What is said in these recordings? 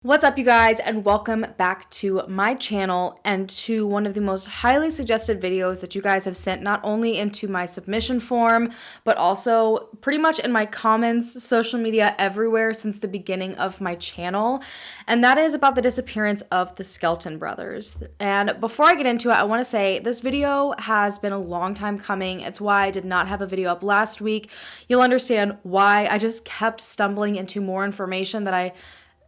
What's up, you guys, and welcome back to my channel and to one of the most highly suggested videos that you guys have sent not only into my submission form, but also pretty much in my comments, social media, everywhere since the beginning of my channel. And that is about the disappearance of the Skelton brothers. And before I get into it, I want to say this video has been a long time coming. It's why I did not have a video up last week. You'll understand why. I just kept stumbling into more information that I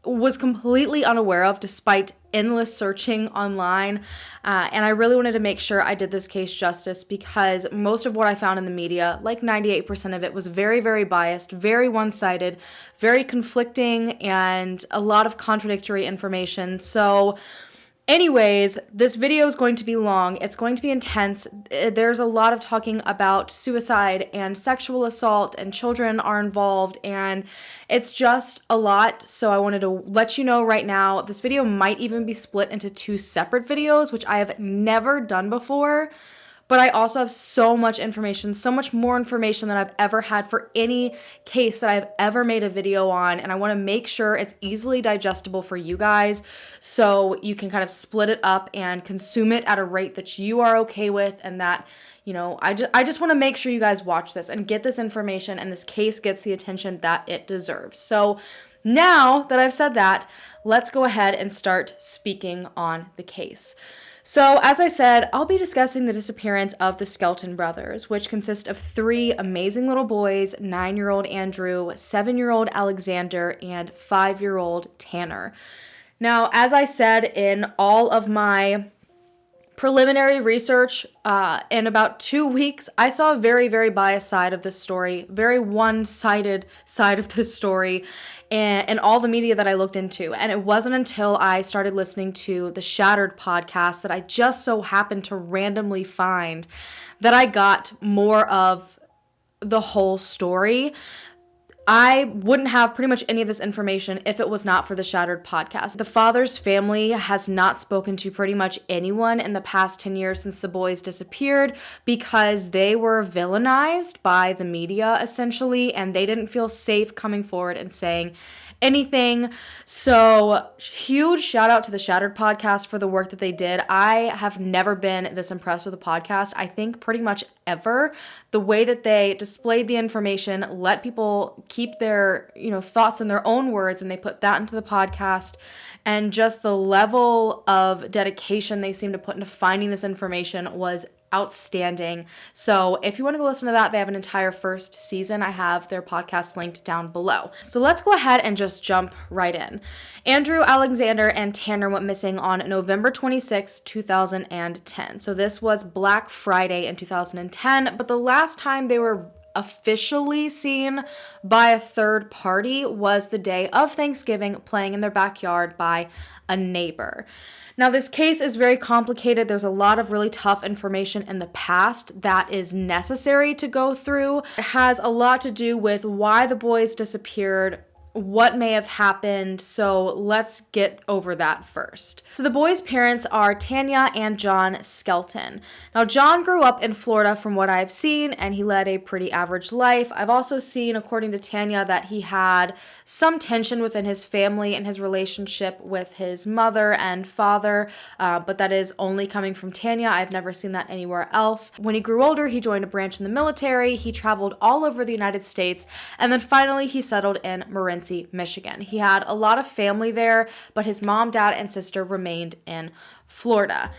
was completely unaware of despite endless searching online, and I really wanted to make sure I did this case justice because most of what I found in the media, like 98% of it, was very, very biased, very one-sided, very conflicting, and a lot of contradictory information. So anyways, this video is going to be long. It's going to be intense. There's a lot of talking about suicide and sexual assault, and children are involved, and it's just a lot. So I wanted to let you know right now, this video might even be split into two separate videos, which I have never done before. But I also have so much information, so much more information than I've ever had for any case that I've ever made a video on. And I want to make sure it's easily digestible for you guys so you can kind of split it up and consume it at a rate that you are okay with, and that, you know, I just want to make sure you guys watch this and get this information and this case gets the attention that it deserves. So now that I've said that, let's go ahead and start speaking on the case. So, as I said, I'll be discussing the disappearance of the Skelton brothers, which consist of three amazing little boys, 9-year-old Andrew, 7-year-old Alexander, and 5-year-old Tanner. Now, as I said in all of my preliminary research, in about 2 weeks, I saw a very, very biased side of this story, very one-sided side of this story, and all the media that I looked into. And it wasn't until I started listening to the Shattered podcast that I just so happened to randomly find that I got more of the whole story. I wouldn't have pretty much any of this information if it was not for the Shattered podcast. The father's family has not spoken to pretty much anyone in the past 10 years since the boys disappeared because they were villainized by the media, essentially, and they didn't feel safe coming forward and saying anything. So huge shout out to the Shattered podcast for the work that they did. I have never been this impressed with a podcast, I think pretty much ever. The way that they displayed the information, let people keep their, thoughts in their own words, and they put that into the podcast, and just the level of dedication they seemed to put into finding this information was outstanding. So if you want to go listen to that, they have an entire first season. I have their podcast linked down below. So let's go ahead and just jump right in. Andrew, Alexander, and Tanner went missing on November 26, 2010. So this was Black Friday in 2010, but the last time they were officially seen by a third party was the day of Thanksgiving, playing in their backyard by a neighbor. Now, this case is very complicated. There's a lot of really tough information in the past that is necessary to go through. It has a lot to do with why the boys disappeared, what may have happened, so let's get over that first. So the boys' parents are Tanya and John Skelton. Now, John grew up in Florida from what I've seen, and he led a pretty average life. I've also seen, according to Tanya, that he had some tension within his family and his relationship with his mother and father, but that is only coming from Tanya. I've never seen that anywhere else. When he grew older, he joined a branch in the military. He traveled all over the United States, and then finally he settled in Marital, Michigan. He had a lot of family there, but his mom, dad, and sister remained in Florida.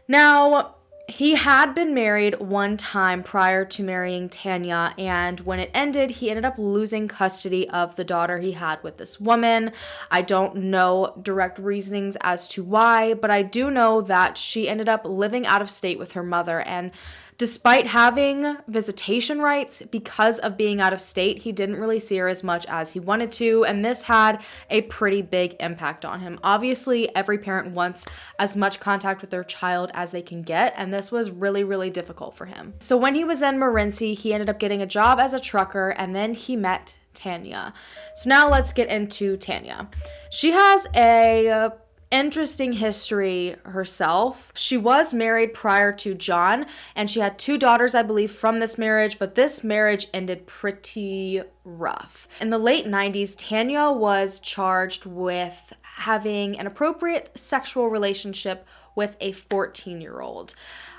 Now, he had been married one time prior to marrying Tanya, and when it ended, he ended up losing custody of the daughter he had with this woman. I don't know direct reasonings as to why, but I do know that she ended up living out of state with her mother, and despite having visitation rights, because of being out of state, he didn't really see her as much as he wanted to, and this had a pretty big impact on him. Obviously, every parent wants as much contact with their child as they can get, and this was really, really difficult for him. So when he was in Morenci, he ended up getting a job as a trucker, and then he met Tanya. So now let's get into Tanya. She has a interesting history herself. She was married prior to John, and she had 2 daughters, I believe, from this marriage, but this marriage ended pretty rough. In the late 90s, Tanya was charged with having an appropriate sexual relationship with a 14-year-old.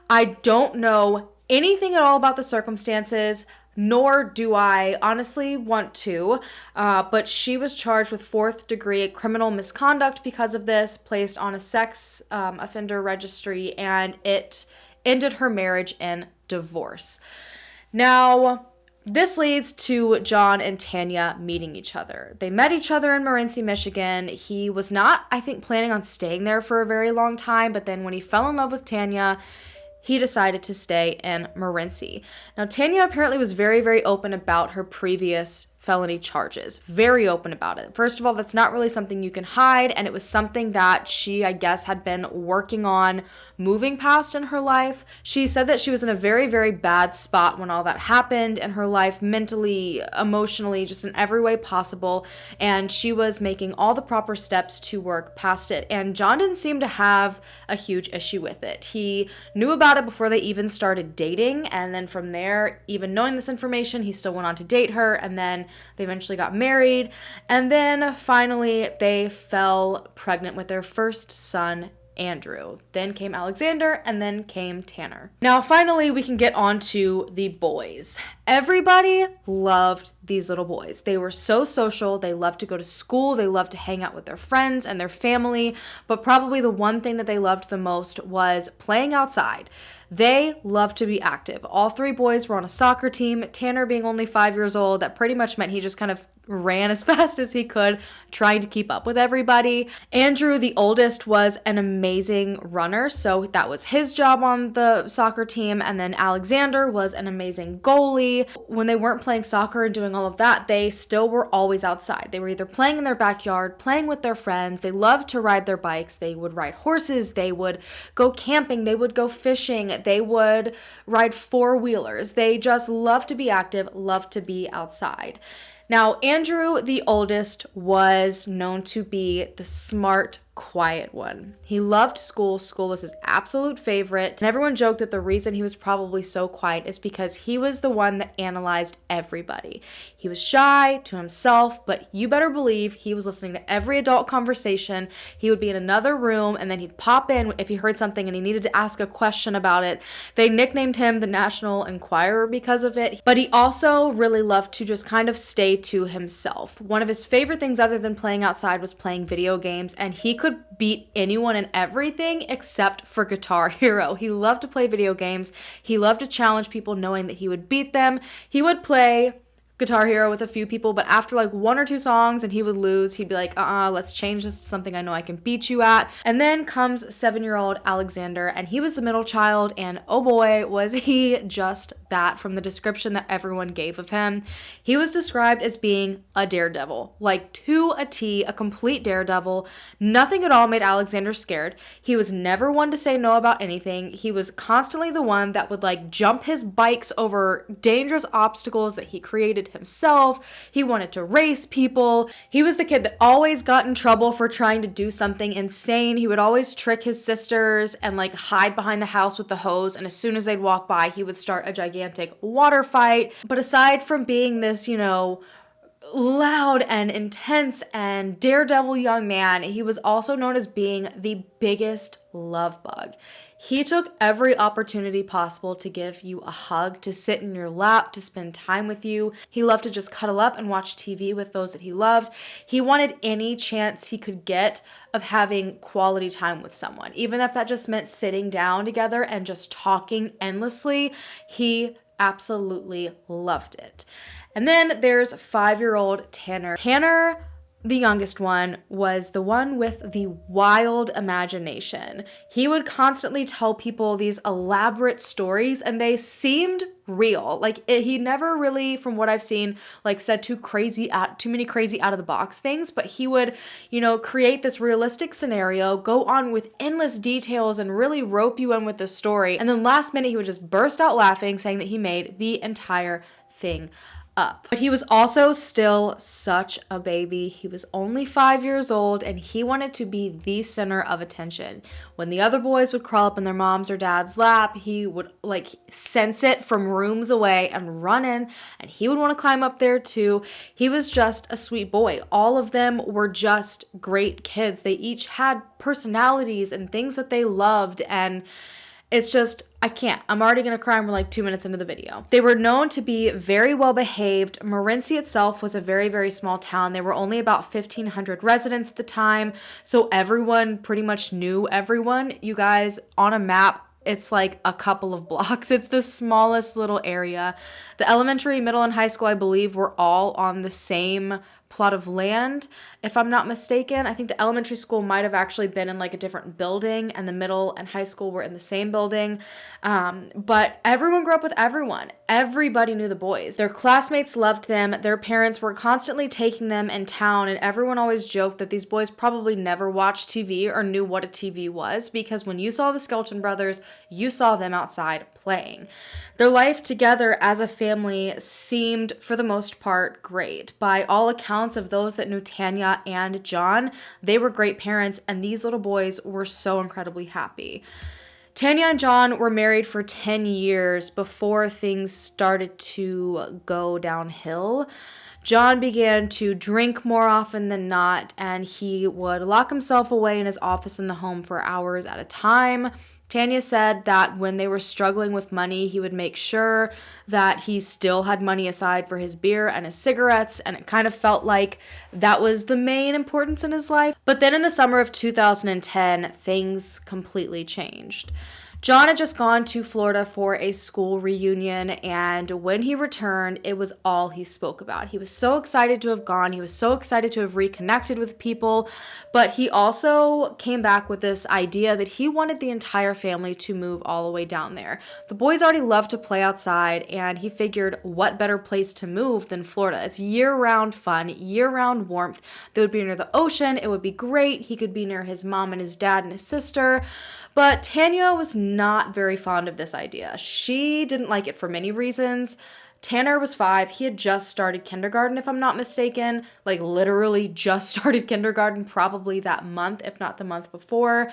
I don't know anything at all about the circumstances, nor do I honestly want to, but she was charged with 4th-degree criminal misconduct because of this, placed on a sex offender registry, and it ended her marriage in divorce. Now, this leads to John and Tanya meeting each other. They met each other in Morenci, Michigan. He was not, I think, planning on staying there for a very long time, but then when he fell in love with Tanya, he decided to stay in Morenci. Now, Tanya apparently was very, very open about her previous felony charges. Very open about it. First of all, that's not really something you can hide, and it was something that she, I guess, had been working on moving past in her life. She said that she was in a very, very bad spot when all that happened in her life, mentally, emotionally, just in every way possible, and she was making all the proper steps to work past it, and John didn't seem to have a huge issue with it. He knew about it before they even started dating, and then from there, even knowing this information, he still went on to date her, and then they eventually got married, and then finally they fell pregnant with their first son, Andrew. Then came Alexander, and then came Tanner. Now, finally, we can get on to the boys. Everybody loved these little boys. They were so social. They loved to go to school. They loved to hang out with their friends and their family. But probably the one thing that they loved the most was playing outside. They loved to be active. All 3 boys were on a soccer team. Tanner being only 5 years old, that pretty much meant he just kind of ran as fast as he could, trying to keep up with everybody. Andrew, the oldest, was an amazing runner, so that was his job on the soccer team. And then Alexander was an amazing goalie. When they weren't playing soccer and doing all of that, they still were always outside. They were either playing in their backyard, playing with their friends. They loved to ride their bikes. They would ride horses. They would go camping. They would go fishing. They would ride 4-wheelers. They just loved to be active, loved to be outside. Now, Andrew, the oldest, was known to be the smart, quiet one. He loved school. School was his absolute favorite. And everyone joked that the reason he was probably so quiet is because he was the one that analyzed everybody. He was shy to himself, but you better believe he was listening to every adult conversation. He would be in another room, and then he'd pop in if he heard something and he needed to ask a question about it. They nicknamed him the National Enquirer because of it, but he also really loved to just kind of stay to himself. One of his favorite things other than playing outside was playing video games, and he could beat anyone and everything except for Guitar Hero. He loved to play video games. He loved to challenge people knowing that he would beat them. He would play Guitar Hero with a few people, but after like 1 or 2 songs and he would lose, he'd be like, let's change this to something I know I can beat you at. And then comes 7-year-old Alexander, and he was the middle child, and oh boy, was he just that from the description that everyone gave of him. He was described as being a daredevil, like to a T, a complete daredevil. Nothing at all made Alexander scared. He was never one to say no about anything. He was constantly the one that would like jump his bikes over dangerous obstacles that he created himself. He wanted to race people. He was the kid that always got in trouble for trying to do something insane. He would always trick his sisters and like hide behind the house with the hose, and as soon as they'd walk by, he would start a gigantic water fight. But aside from being this, loud and intense and daredevil young man, he was also known as being the biggest love bug. He took every opportunity possible to give you a hug, to sit in your lap, to spend time with you. He loved to just cuddle up and watch TV with those that he loved. He wanted any chance he could get of having quality time with someone, even if that just meant sitting down together and just talking endlessly. He absolutely loved it. And then there's 5-year-old Tanner. Tanner, the youngest one, was the one with the wild imagination. He would constantly tell people these elaborate stories, and they seemed real. He never really, from what I've seen, said too many crazy out of the box things, but he would, create this realistic scenario, go on with endless details and really rope you in with the story. And then last minute, he would just burst out laughing, saying that he made the entire thing up. But he was also still such a baby. He was only 5 years old and he wanted to be the center of attention. When the other boys would crawl up in their mom's or dad's lap, he would sense it from rooms away and run in, and he would want to climb up there too. He was just a sweet boy. All of them were just great kids. They each had personalities and things that they loved, and it's just, I can't. I'm already going to cry and we're 2 minutes into the video. They were known to be very well behaved. Morenci itself was a very, very small town. There were only about 1,500 residents at the time, so everyone pretty much knew everyone. You guys, on a map, it's a couple of blocks. It's the smallest little area. The elementary, middle, and high school, I believe, were all on the same plot of land, if I'm not mistaken. I think the elementary school might have actually been in a different building, and the middle and high school were in the same building. But everyone grew up with everyone. Everybody knew the boys. Their classmates loved them. Their parents were constantly taking them in town, and everyone always joked that these boys probably never watched TV or knew what a TV was, because when you saw the Skelton brothers, you saw them outside playing. Their life together as a family seemed, for the most part, great. By all accounts of those that knew Tanya and John, they were great parents, and these little boys were so incredibly happy. Tanya and John were married for 10 years before things started to go downhill. John began to drink more often than not, and he would lock himself away in his office in the home for hours at a time. Tanya said that when they were struggling with money, he would make sure that he still had money aside for his beer and his cigarettes, and it kind of felt like that was the main importance in his life. But then in the summer of 2010, things completely changed. John had just gone to Florida for a school reunion, and when he returned, it was all he spoke about. He was so excited to have gone. He was so excited to have reconnected with people, but he also came back with this idea that he wanted the entire family to move all the way down there. The boys already loved to play outside, and he figured what better place to move than Florida. It's year-round fun, year-round warmth. They would be near the ocean. It would be great. He could be near his mom and his dad and his sister. But Tanya was not very fond of this idea. She didn't like it for many reasons. Tanner was 5. He had just started kindergarten, if I'm not mistaken. Literally just started kindergarten probably that month, if not the month before.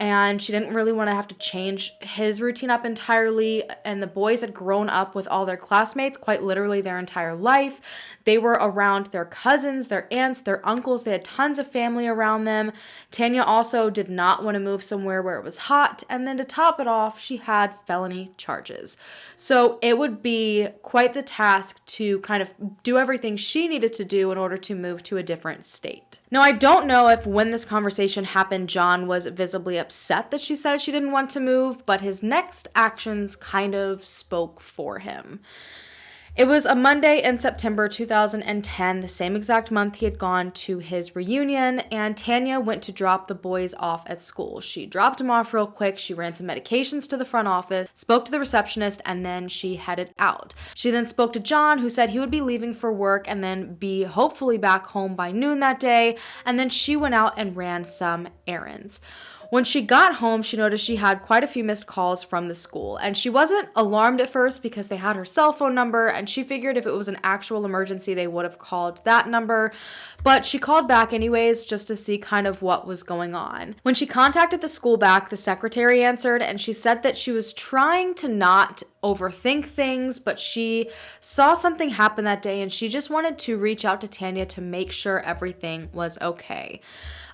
And she didn't really want to have to change his routine up entirely. And the boys had grown up with all their classmates quite literally their entire life. They were around their cousins, their aunts, their uncles. They had tons of family around them. Tanya also did not want to move somewhere where it was hot. And then to top it off, she had felony charges. So it would be quite the task to kind of do everything she needed to do in order to move to a different state. Now, I don't know if when this conversation happened, John was visibly upset that she said she didn't want to move, but his next actions kind of spoke for him. It was a Monday in September 2010, the same exact month he had gone to his reunion, and Tanya went to drop the boys off at school. She dropped him off real quick, she ran some medications to the front office, spoke to the receptionist, and then she headed out. She then spoke to John, who said he would be leaving for work and then be hopefully back home by noon that day, and then she went out and ran some errands. When she got home, she noticed she had quite a few missed calls from the school, and she wasn't alarmed at first because they had her cell phone number, and she figured if it was an actual emergency, they would have called that number, but she called back anyways just to see kind of what was going on. When she contacted the school back, the secretary answered, and she said that she was trying to not overthink things, but she saw something happen that day, and she just wanted to reach out to Tanya to make sure everything was okay.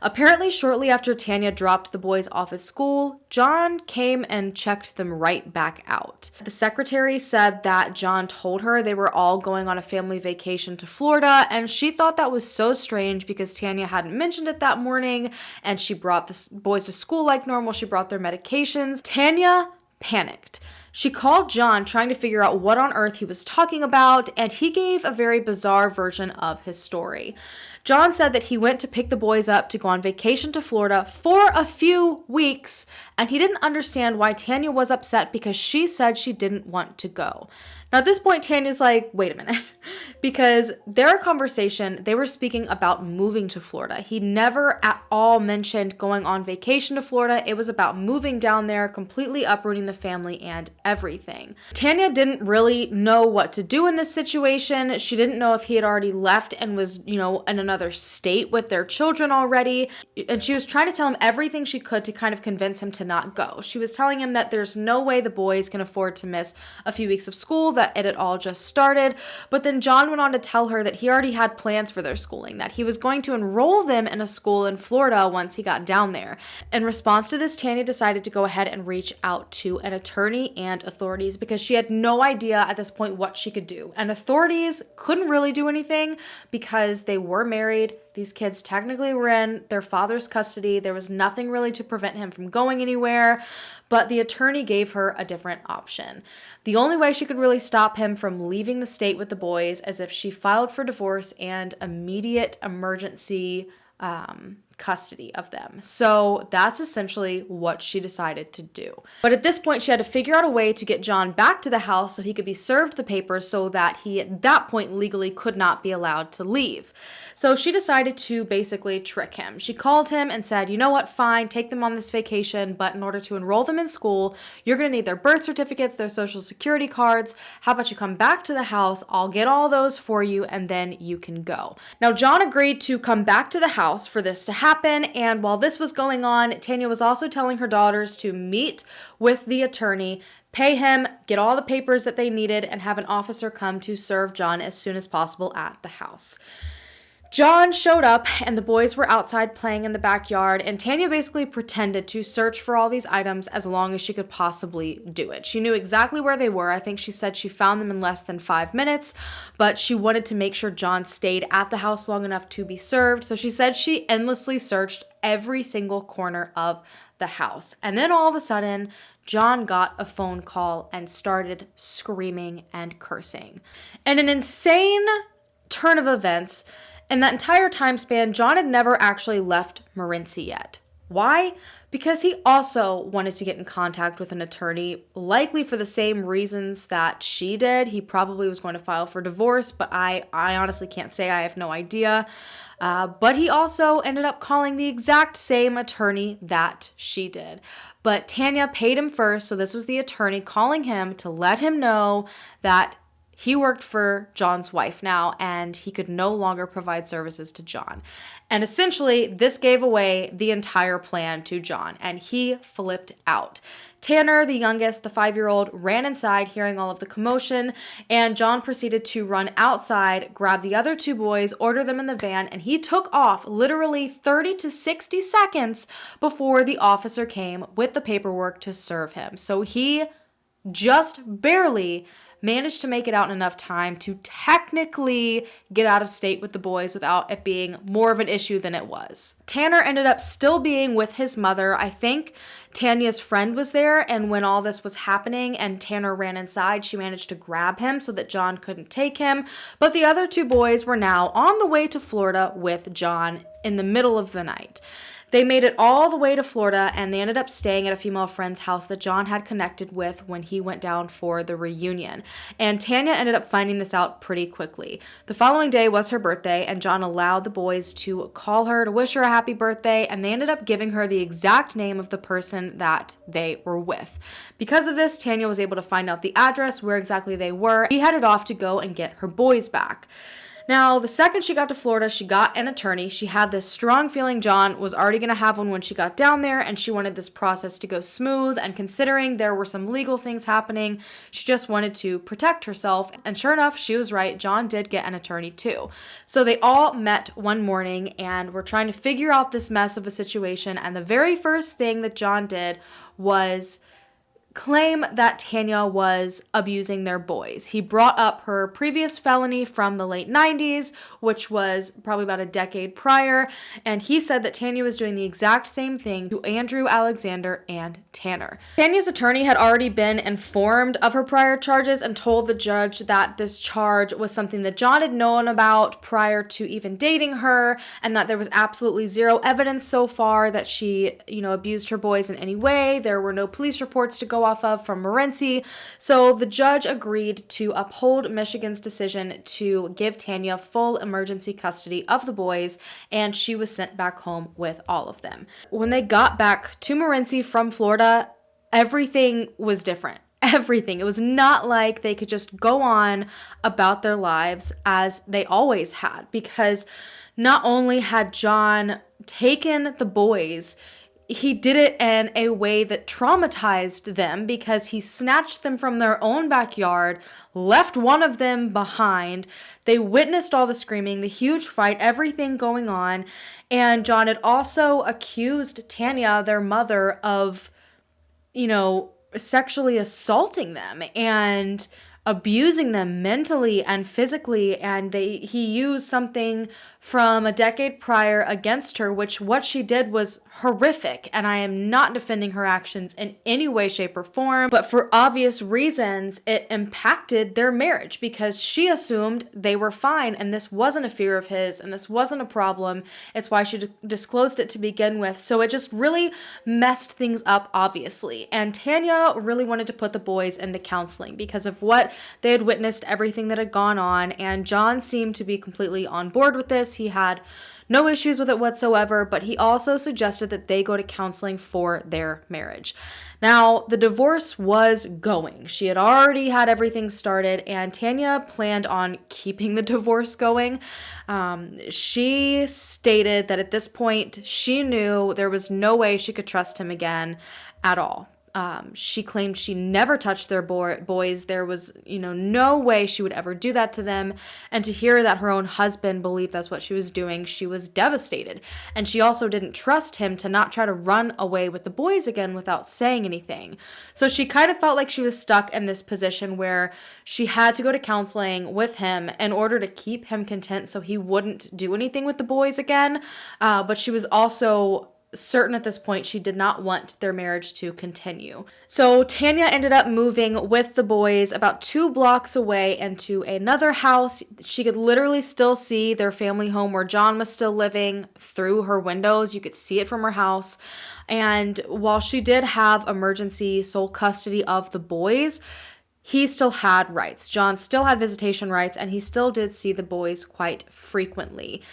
Apparently, shortly after Tanya dropped the boys off at school, John came and checked them right back out. The secretary said that John told her they were all going on a family vacation to Florida, and she thought that was so strange because Tanya hadn't mentioned it that morning, and she brought the boys to school like normal. She brought their medications. Tanya panicked. She called John trying to figure out what on earth he was talking about, and he gave a very bizarre version of his story. John said that he went to pick the boys up to go on vacation to Florida for a few weeks, and he didn't understand why Tanya was upset because she said she didn't want to go. Now, at this point, Tanya's like, wait a minute, because their conversation, they were speaking about moving to Florida. He never at all mentioned going on vacation to Florida. It was about moving down there, completely uprooting the family and everything. Tanya didn't really know what to do in this situation. She didn't know if he had already left and was, in another state with their children already. And she was trying to tell him everything she could to kind of convince him to not go. She was telling him that there's no way the boys can afford to miss a few weeks of school, that it had all just started. But then John went on to tell her that he already had plans for their schooling, that he was going to enroll them in a school in Florida once he got down there. In response to this, Tanya decided to go ahead and reach out to an attorney and authorities because she had no idea at this point what she could do. And authorities couldn't really do anything because they were married. These kids technically were in their father's custody. There was nothing really to prevent him from going anywhere, but the attorney gave her a different option. The only way she could really stop him from leaving the state with the boys is if she filed for divorce and immediate emergency custody of them. So that's essentially what she decided to do. But at this point, she had to figure out a way to get John back to the house so he could be served the papers so that he at that point legally could not be allowed to leave. So she decided to basically trick him. She called him and said, you know what, fine, take them on this vacation, but in order to enroll them in school, you're going to need their birth certificates, their social security cards. How about you come back to the house? I'll get all those for you and then you can go. Now, John agreed to come back to the house for this to happen. And while this was going on, Tanya was also telling her daughters to meet with the attorney, pay him, get all the papers that they needed, and have an officer come to serve John as soon as possible at the house. John showed up and the boys were outside playing in the backyard, and Tanya basically pretended to search for all these items as long as she could possibly do it. She knew exactly where they were. I think she said she found them in less than 5 minutes, but she wanted to make sure John stayed at the house long enough to be served. So she said she endlessly searched every single corner of the house. And then all of a sudden, John got a phone call and started screaming and cursing. In an insane turn of events, in that entire time span, John had never actually left Morenci yet. Why? Because he also wanted to get in contact with an attorney, likely for the same reasons that she did. He probably was going to file for divorce, but I honestly can't say. I have no idea. But he also ended up calling the exact same attorney that she did. But Tanya paid him first, so this was the attorney calling him to let him know that he worked for John's wife now, and he could no longer provide services to John. And essentially, this gave away the entire plan to John, and he flipped out. Tanner, the youngest, the 5-year-old, ran inside hearing all of the commotion, and John proceeded to run outside, grab the other 2 boys, order them in the van, and he took off literally 30 to 60 seconds before the officer came with the paperwork to serve him. So he just barely managed to make it out in enough time to technically get out of state with the boys without it being more of an issue than it was. Tanner ended up still being with his mother. I think Tanya's friend was there, and when all this was happening and Tanner ran inside, she managed to grab him so that John couldn't take him. But the other 2 boys were now on the way to Florida with John in the middle of the night. They made it all the way to Florida, and they ended up staying at a female friend's house that John had connected with when he went down for the reunion. And Tanya ended up finding this out pretty quickly. The following day was her birthday, and John allowed the boys to call her to wish her a happy birthday, and they ended up giving her the exact name of the person that they were with. Because of this, Tanya was able to find out the address, where exactly they were. She headed off to go and get her boys back. Now, the second she got to Florida, she got an attorney. She had this strong feeling John was already going to have one when she got down there, and she wanted this process to go smooth. And considering there were some legal things happening, she just wanted to protect herself. And sure enough, she was right. John did get an attorney too. So they all met one morning and were trying to figure out this mess of a situation. And the very first thing that John did was claim that Tanya was abusing their boys. He brought up her previous felony from the late 90s, which was probably about a decade prior, and he said that Tanya was doing the exact same thing to Andrew, Alexander, and Tanner. Tanya's attorney had already been informed of her prior charges and told the judge that this charge was something that John had known about prior to even dating her, and that there was absolutely zero evidence so far that she, abused her boys in any way. There were no police reports to go off of from Morency. So the judge agreed to uphold Michigan's decision to give Tanya full emergency custody of the boys, and she was sent back home with all of them. When they got back to Morency from Florida, everything was different. Everything. It was not like they could just go on about their lives as they always had, because not only had John taken the boys, he did it in a way that traumatized them, because he snatched them from their own backyard, left one of them behind. They witnessed all the screaming, the huge fight, everything going on. And John had also accused Tanya, their mother, of, sexually assaulting them and abusing them mentally and physically, and he used something from a decade prior against her, which what she did was horrific, and I am not defending her actions in any way, shape, or form, but for obvious reasons, it impacted their marriage, because she assumed they were fine, and this wasn't a fear of his, and this wasn't a problem. It's why she disclosed it to begin with, so it just really messed things up, obviously, and Tanya really wanted to put the boys into counseling because of what they had witnessed, everything that had gone on, and John seemed to be completely on board with this. He had no issues with it whatsoever, but he also suggested that they go to counseling for their marriage. Now, the divorce was going. She had already had everything started, and Tanya planned on keeping the divorce going. She stated that at this point, she knew there was no way she could trust him again at all. She claimed she never touched their boys. There was, no way she would ever do that to them. And to hear that her own husband believed that's what she was doing, she was devastated. And she also didn't trust him to not try to run away with the boys again without saying anything. So she kind of felt like she was stuck in this position where she had to go to counseling with him in order to keep him content so he wouldn't do anything with the boys again. But she was also certain at this point she did not want their marriage to continue. So Tanya ended up moving with the boys about 2 blocks away into another house. She could literally still see their family home where John was still living through her windows. You could see it from her house. And while she did have emergency sole custody of the boys, he still had rights. John still had visitation rights, and he still did see the boys quite frequently.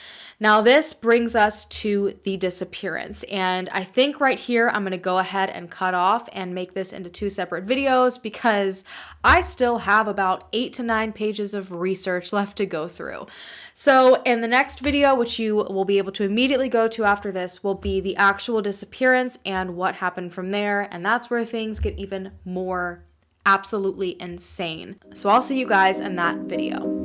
Now, this brings us to the disappearance, and I think right here I'm going to go ahead and cut off and make this into 2 separate videos, because I still have about 8 to 9 pages of research left to go through. So in the next video, which you will be able to immediately go to after this, will be the actual disappearance and what happened from there, and that's where things get even more absolutely insane. So I'll see you guys in that video.